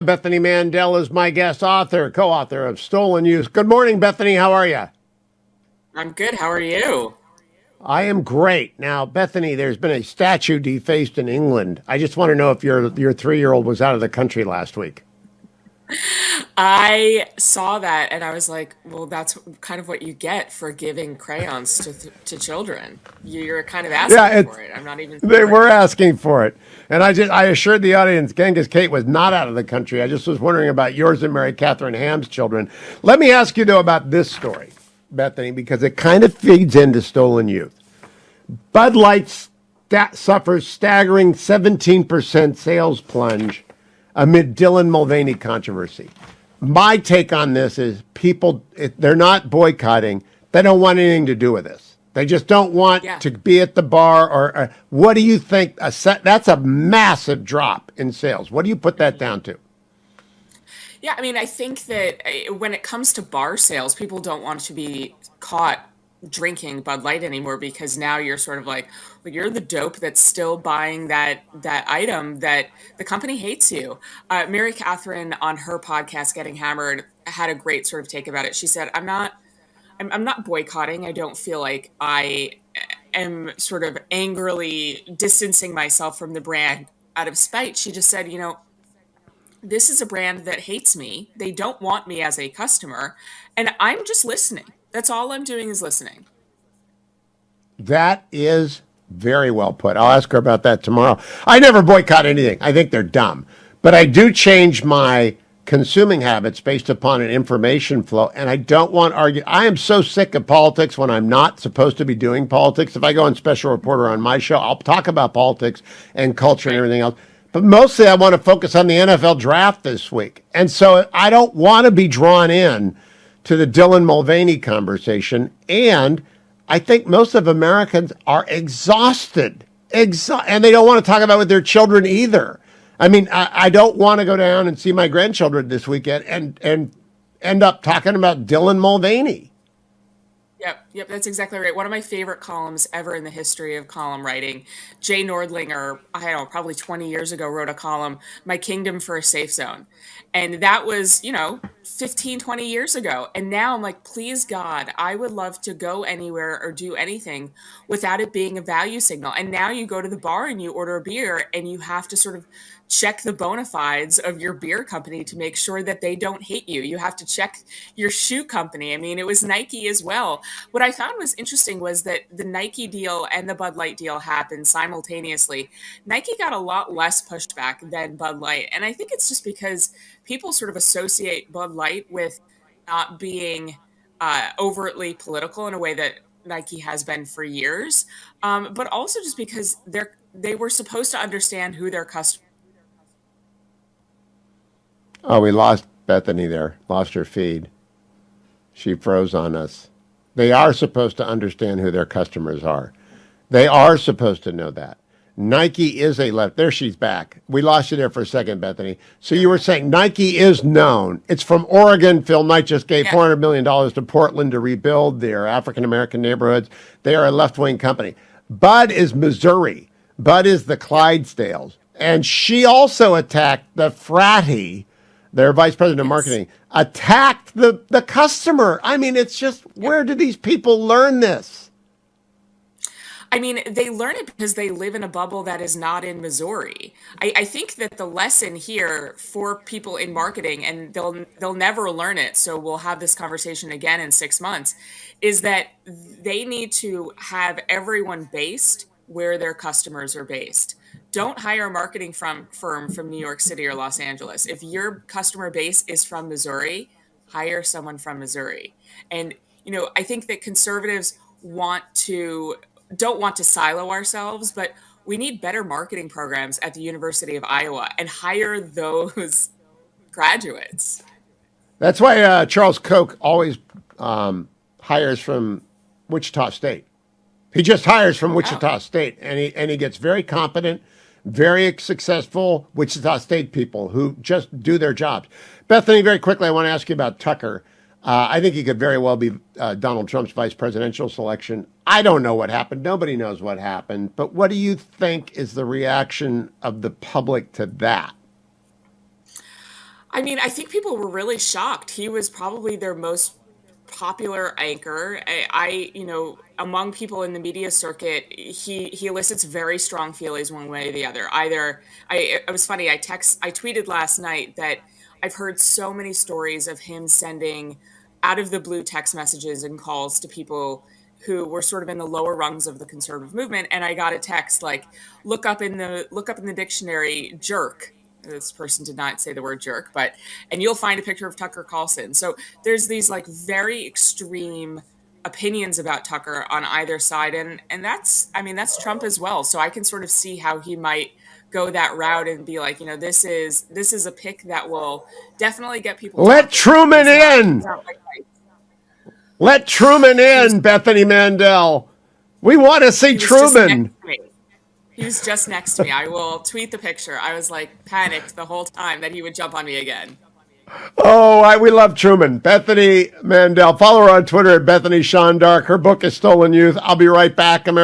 Bethany Mandel is my guest author, co-author of Stolen Youth. Good morning, Bethany. How are you? I'm good. How are you? I am great. Now, Bethany, there's been a statue defaced in England. I just want to know if your 3-year-old was out of the country last week. I saw that and I was like, well, that's kind of what you get for giving crayons to children. You're kind of Yeah, asking it's for it. I'm not even they sure. were asking for it, and I assured the audience Genghis Kate was not out of the country. I just was wondering about yours and Mary Catherine Ham's children. Let me ask you though about this story, Bethany, because it kind of feeds into Stolen Youth. Bud Light suffers staggering 17% sales plunge amid Dylan Mulvaney controversy. My take on this is they're not boycotting. They don't want anything to do with this. They just don't want Yeah. to be at the bar or what do you think? That's a massive drop in sales. What do you put that down to? Yeah, I mean, I think that when it comes to bar sales, people don't want to be caught drinking Bud Light anymore because now you're sort of like, well, you're the dope that's still buying that item that the company hates you. Mary Catherine on her podcast, Getting Hammered, had a great sort of take about it. She said, I'm not boycotting. I don't feel like I am sort of angrily distancing myself from the brand out of spite. She just said, this is a brand that hates me. They don't want me as a customer, and I'm just listening. That's all I'm doing is listening. That is very well put. I'll ask her about that tomorrow. I never boycott anything. I think they're dumb. But I do change my consuming habits based upon an information flow. And I don't want to argue. I am so sick of politics when I'm not supposed to be doing politics. If I go on special reporter on my show, I'll talk about politics and culture and Right. everything else. But mostly I want to focus on the NFL draft this week. And so I don't want to be drawn in to the Dylan Mulvaney conversation. And I think most of Americans are exhausted, and they don't want to talk about it with their children either. I mean, I don't want to go down and see my grandchildren this weekend and end up talking about Dylan Mulvaney. Yep, that's exactly right. One of my favorite columns ever in the history of column writing. Jay Nordlinger, I don't know, probably 20 years ago, wrote a column, My Kingdom for a Safe Zone. And that was, 15, 20 years ago. And now I'm like, please God, I would love to go anywhere or do anything without it being a value signal. And now you go to the bar and you order a beer and you have to sort of check the bona fides of your beer company to make sure that they don't hate you. You have to check your shoe company. I mean, it was Nike as well. What I found was interesting was that the Nike deal and the Bud Light deal happened simultaneously. Nike got a lot less pushback than Bud Light. And I think it's just because people sort of associate Bud Light with not being overtly political in a way that Nike has been for years, but also just because they were supposed to understand who their customers. Oh, we lost Bethany there, lost her feed. She froze on us. They are supposed to understand who their customers are. They are supposed to know that. Nike is a left. There she's back. We lost you there for a second, Bethany. So you were saying Nike is known. It's from Oregon. Phil Knight just gave Yeah. $400 million to Portland to rebuild their African American neighborhoods. They are a left wing company. Bud is Missouri. Bud is the Clydesdales. And she also attacked the fratty, their vice president of Yes. marketing, attacked the customer. I mean, it's just, Yep. where do these people learn this? I mean, they learn it because they live in a bubble that is not in Missouri. I think that the lesson here for people in marketing, and they'll never learn it, so we'll have this conversation again in 6 months, is that they need to have everyone based where their customers are based. Don't hire a marketing firm from New York City or Los Angeles. If your customer base is from Missouri, hire someone from Missouri. And I think that conservatives want to don't want to silo ourselves, but we need better marketing programs at the University of Iowa and hire those graduates. That's why Charles Koch always hires from Wichita State. He just hires from Oh, Wichita State, and he gets very competent, very successful Wichita State people who just do their jobs. Bethany, very quickly, I want to ask you about Tucker. I think he could very well be Donald Trump's vice presidential selection. I don't know what happened. Nobody knows what happened. But what do you think is the reaction of the public to that? I mean, I think people were really shocked. He was probably their most popular anchor. Among people in the media circuit, he elicits very strong feelings one way or the other. Either it was funny. I tweeted last night that I've heard so many stories of him sending out of the blue text messages and calls to people who were sort of in the lower rungs of the conservative movement, and I got a text like, look up in the dictionary jerk. This person did not say the word jerk, but and you'll find a picture of Tucker Carlson. So there's these like very extreme opinions about Tucker on either side, and that's, I mean, that's Trump as well. So I can sort of see how he might go that route and be like, this is a pick that will definitely get people Let talking. Truman He's in. not like Let Truman he was in, Bethany Mandel. We want to see he was just Truman. next to me. He was just next to me. I will tweet the picture. I was like panicked the whole time that he would jump on me again. Oh, we love Truman. Bethany Mandel. Follow her on Twitter at Bethany Sean Dark. Her book is Stolen Youth. I'll be right back, America.